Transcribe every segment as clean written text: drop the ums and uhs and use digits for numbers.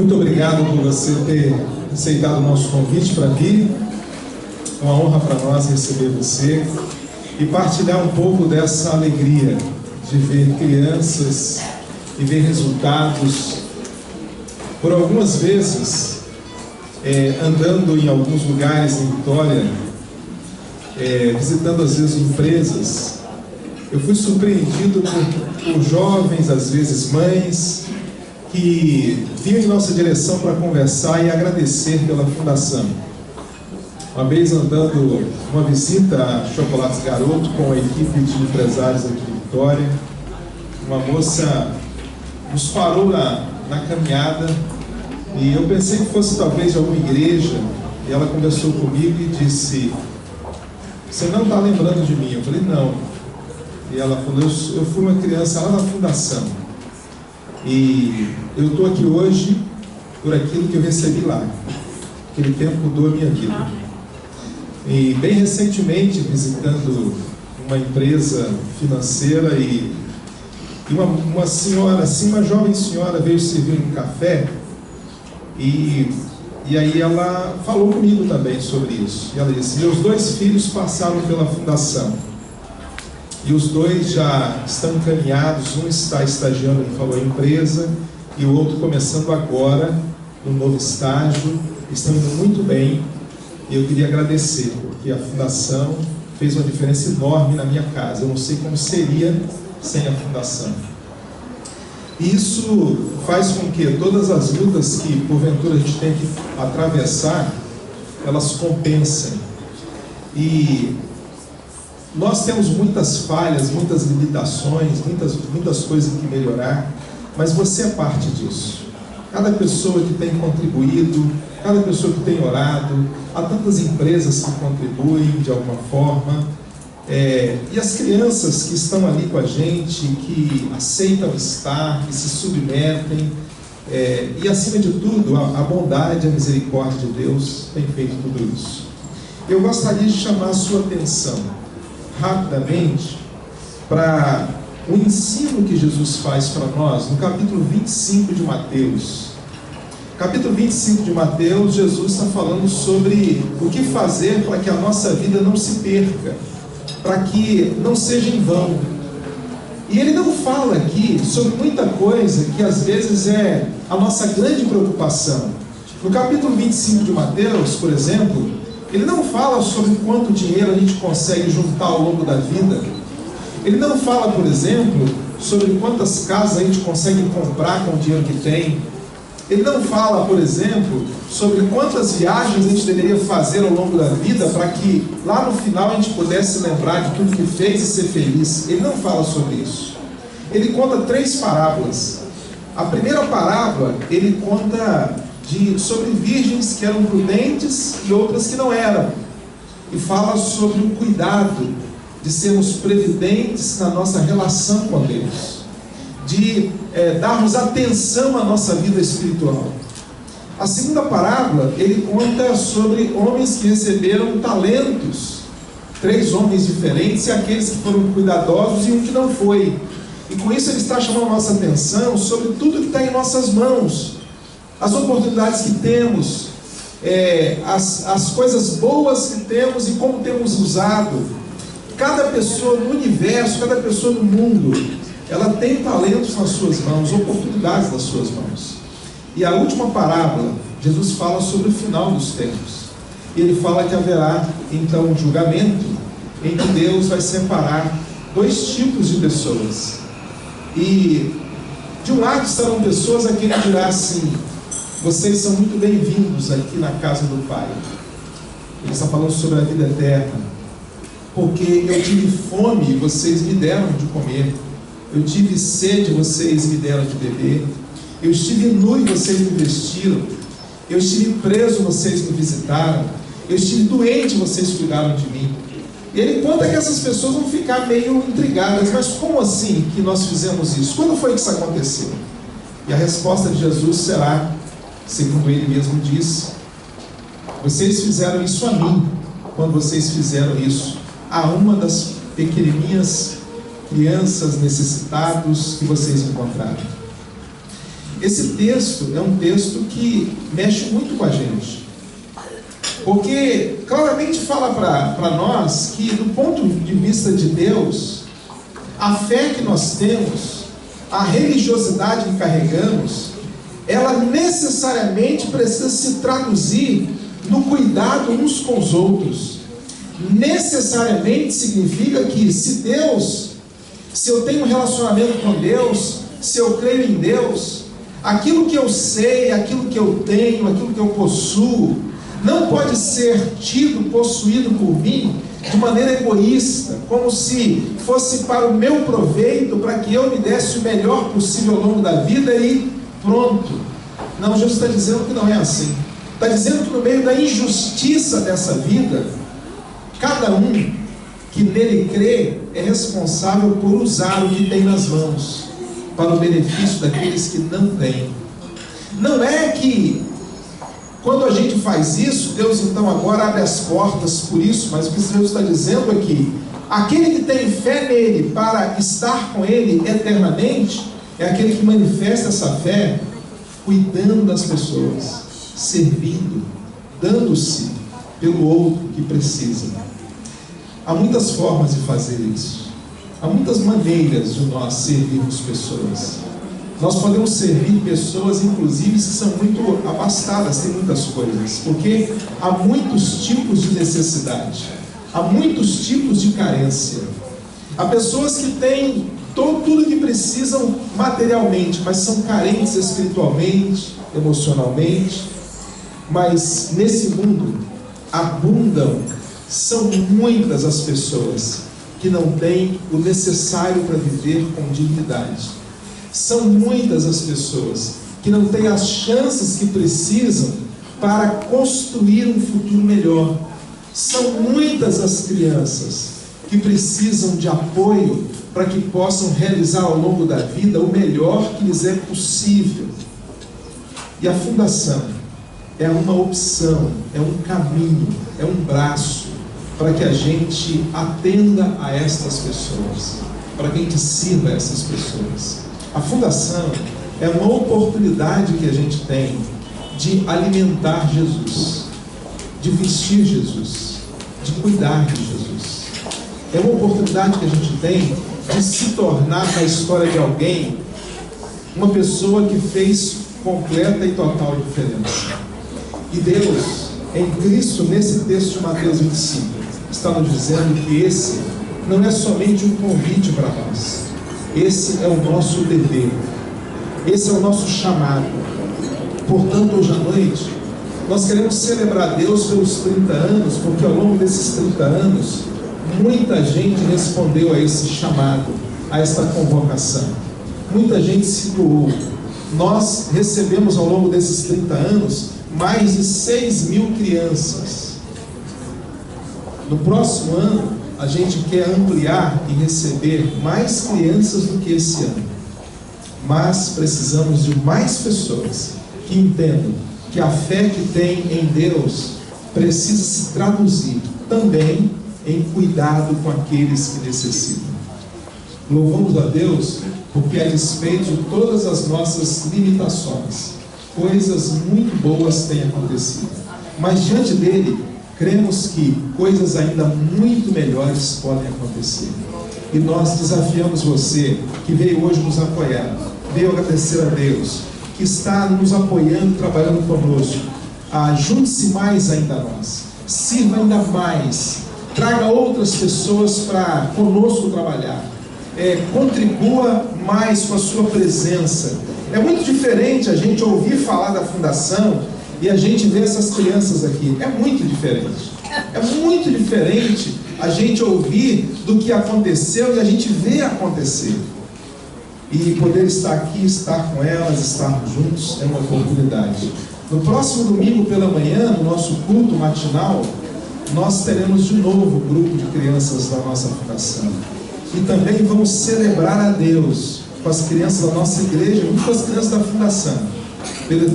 Muito obrigado por você ter aceitado o nosso convite para vir. É uma honra para nós receber você e partilhar um pouco dessa alegria de ver crianças e ver resultados. Por algumas vezes, andando em alguns lugares em Vitória, visitando às vezes empresas, eu fui surpreendido por jovens, às vezes mães, que vinham em nossa direção para conversar e agradecer pela fundação. Uma vez andando uma visita a Chocolates Garoto com a equipe de empresários aqui de Vitória, uma moça nos parou na caminhada e eu pensei que fosse talvez de alguma igreja, e ela conversou comigo e disse: "Você não está lembrando de mim?" Eu falei: "Não." E ela falou: "Eu fui uma criança lá na fundação e eu estou aqui hoje por aquilo que eu recebi lá. Aquele tempo mudou a minha vida." E bem recentemente, visitando uma empresa financeira, e uma senhora, assim, uma jovem senhora veio servir um café, e aí ela falou comigo também sobre isso. E ela disse: "Meus 2 filhos passaram pela fundação e os 2 já estão encaminhados, um está estagiando, ele falou, em empresa, e o outro começando agora no novo estágio, estão indo muito bem, e eu queria agradecer, porque a fundação fez uma diferença enorme na minha casa. Eu não sei como seria sem a fundação." Isso faz com que todas as lutas que porventura a gente tem que atravessar, elas compensem. E nós temos muitas falhas, muitas limitações, muitas coisas que melhorar, mas você é parte disso. Cada pessoa que tem contribuído, cada pessoa que tem orado, há tantas empresas que contribuem de alguma forma, e as crianças que estão ali com a gente, que aceitam estar, que se submetem, e acima de tudo, a bondade, a misericórdia de Deus tem feito tudo isso. Eu gostaria de chamar a sua atenção rapidamente para o ensino que Jesus faz para nós no capítulo 25 de Mateus. Capítulo 25 de Mateus, Jesus está falando sobre o que fazer para que a nossa vida não se perca, para que não seja em vão. E ele não fala aqui sobre muita coisa que às vezes é a nossa grande preocupação. No capítulo 25 de Mateus, por exemplo, ele não fala sobre quanto dinheiro a gente consegue juntar ao longo da vida. Ele não fala, por exemplo, sobre quantas casas a gente consegue comprar com o dinheiro que tem. Ele não fala, por exemplo, sobre quantas viagens a gente deveria fazer ao longo da vida para que lá no final a gente pudesse lembrar de tudo que fez e ser feliz. Ele não fala sobre isso. Ele conta 3 parábolas. A primeira parábola, ele conta sobre virgens que eram prudentes e outras que não eram. E fala sobre o cuidado de sermos previdentes na nossa relação com Deus, de darmos atenção à nossa vida espiritual. A segunda parábola, ele conta sobre homens que receberam talentos, 3 homens diferentes, e aqueles que foram cuidadosos e um que não foi. E com isso ele está chamando a nossa atenção sobre tudo que está em nossas mãos, as oportunidades que temos, as coisas boas que temos e como temos usado. Cada pessoa no universo, cada pessoa no mundo, ela tem talentos nas suas mãos, oportunidades nas suas mãos. E a última parábola, Jesus fala sobre o final dos tempos. E ele fala que haverá então um julgamento em que Deus vai separar 2 tipos de pessoas. E de um lado estarão pessoas a quem ele dirá assim: "Vocês são muito bem-vindos aqui na casa do Pai." Ele está falando sobre a vida eterna. "Porque eu tive fome e vocês me deram de comer. Eu tive sede e vocês me deram de beber. Eu estive nu e vocês me vestiram. Eu estive preso, vocês me visitaram. Eu estive doente e vocês cuidaram de mim." E ele conta que essas pessoas vão ficar meio intrigadas. Mas como assim que nós fizemos isso? Quando foi que isso aconteceu? E a resposta de Jesus será, segundo ele mesmo disse: "Vocês fizeram isso a mim, quando vocês fizeram isso a uma das pequenininhas crianças necessitados que vocês encontraram." esse texto é um texto que mexe muito com a gente, porque claramente fala para nós que, do ponto de vista de Deus, a fé que nós temos, a religiosidade que carregamos, ela necessariamente precisa se traduzir no cuidado uns com os outros. Necessariamente significa que se eu tenho um relacionamento com Deus, se eu creio em Deus, aquilo que eu sei, aquilo que eu tenho, aquilo que eu possuo, não pode ser tido, possuído por mim de maneira egoísta, como se fosse para o meu proveito, para que eu me desse o melhor possível ao longo da vida e pronto. Não, Jesus está dizendo que não é assim. Está dizendo que no meio da injustiça dessa vida, cada um que nele crê é responsável por usar o que tem nas mãos para o benefício daqueles que não têm. Não é que quando a gente faz isso, Deus então agora abre as portas por isso, mas o que Deus está dizendo é que aquele que tem fé nele para estar com ele eternamente é aquele que manifesta essa fé cuidando das pessoas, servindo, dando-se pelo outro que precisa. Há muitas formas de fazer isso. Há muitas maneiras de nós servirmos pessoas. Nós podemos servir pessoas, inclusive, que são muito abastadas, têm muitas coisas, porque há muitos tipos de necessidade, há muitos tipos de carência. Há pessoas que têm tudo que precisam materialmente, mas são carentes espiritualmente, emocionalmente. Mas nesse mundo abundam, são muitas as pessoas que não têm o necessário para viver com dignidade. São muitas as pessoas que não têm as chances que precisam para construir um futuro melhor. São muitas as crianças que precisam de apoio para que possam realizar ao longo da vida o melhor que lhes é possível. E a fundação é uma opção, é um caminho, é um braço para que a gente atenda a estas pessoas, para que a gente sirva a essas pessoas. A fundação é uma oportunidade que a gente tem de alimentar Jesus, de vestir Jesus, de cuidar de Jesus. É uma oportunidade que a gente tem de se tornar na história de alguém uma pessoa que fez completa e total diferença. E Deus, em Cristo, nesse texto de Mateus 25, está nos dizendo que esse não é somente um convite para nós. Esse é o nosso dever, esse é o nosso chamado. Portanto, hoje à noite, nós queremos celebrar Deus pelos 30 anos, porque ao longo desses 30 anos, muita gente respondeu a esse chamado, a esta convocação. Muita gente se doou. Nós recebemos ao longo desses 30 anos mais de 6.000 crianças. No próximo ano, a gente quer ampliar e receber mais crianças do que esse ano. Mas precisamos de mais pessoas que entendam que a fé que tem em Deus precisa se traduzir também em cuidado com aqueles que necessitam. Louvamos a Deus porque, a despeito de todas as nossas limitações, coisas muito boas têm acontecido. Mas diante dele, cremos que coisas ainda muito melhores podem acontecer. E nós desafiamos você que veio hoje nos apoiar, veio agradecer a Deus, que está nos apoiando, trabalhando conosco. Junte-se mais ainda a nós, sirva ainda mais, traga outras pessoas para conosco trabalhar, contribua mais com a sua presença. É muito diferente a gente ouvir falar da fundação e a gente ver essas crianças aqui. É muito diferente. É muito diferente a gente ouvir do que aconteceu e a gente ver acontecer. E poder estar aqui, estar com elas, estarmos juntos, é uma oportunidade. No próximo domingo pela manhã, no nosso culto matinal, nós teremos de novo o grupo de crianças da nossa fundação. E também vamos celebrar a Deus com as crianças da nossa igreja e com as crianças da fundação,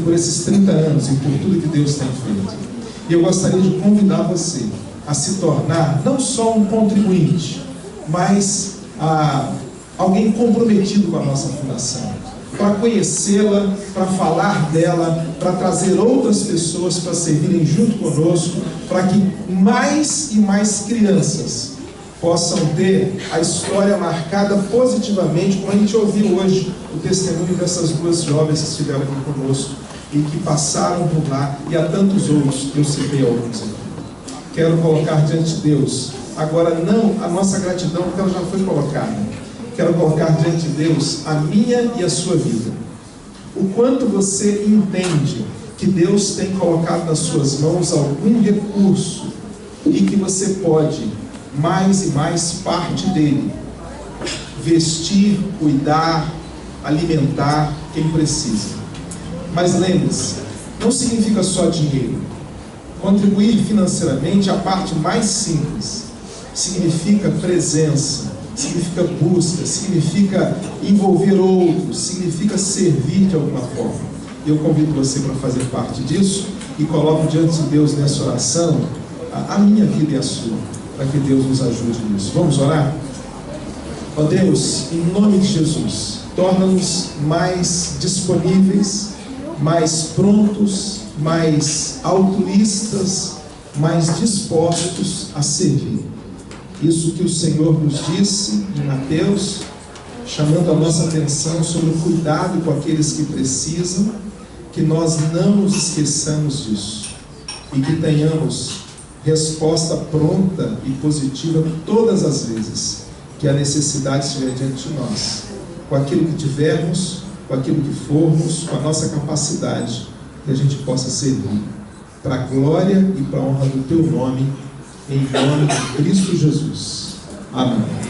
por esses 30 anos e por tudo que Deus tem feito. E eu gostaria de convidar você a se tornar não só um contribuinte, mas alguém comprometido com a nossa fundação. para conhecê-la, para falar dela, para trazer outras pessoas para servirem junto conosco, para que mais e mais crianças possam ter a história marcada positivamente, como a gente ouviu hoje o testemunho dessas duas jovens que estiveram aqui conosco e que passaram por lá, e há tantos outros que eu citei alguns aqui. Quero colocar diante de Deus, agora não a nossa gratidão, porque ela já foi colocada. Quero colocar diante de Deus a minha e a sua vida. O quanto você entende que Deus tem colocado nas suas mãos algum recurso e que você pode, mais e mais parte dele, vestir, cuidar, alimentar quem precisa. Mas lembre-se, não significa só dinheiro. Contribuir financeiramente é a parte mais simples. Significa presença, significa busca, significa envolver outros, significa servir de alguma forma. Eu convido você para fazer parte disso e coloco diante de Deus nessa oração a minha vida e a sua, para que Deus nos ajude nisso. Vamos orar? Ó Deus, em nome de Jesus, torna-nos mais disponíveis, mais prontos, mais altruístas, mais dispostos a servir. Isso que o Senhor nos disse em Mateus, chamando a nossa atenção sobre o cuidado com aqueles que precisam, que nós não nos esqueçamos disso e que tenhamos resposta pronta e positiva todas as vezes que a necessidade estiver diante de nós, com aquilo que tivermos, com aquilo que formos, com a nossa capacidade, que a gente possa servir para a glória e para a honra do Teu nome, em nome de Cristo Jesus. Amém.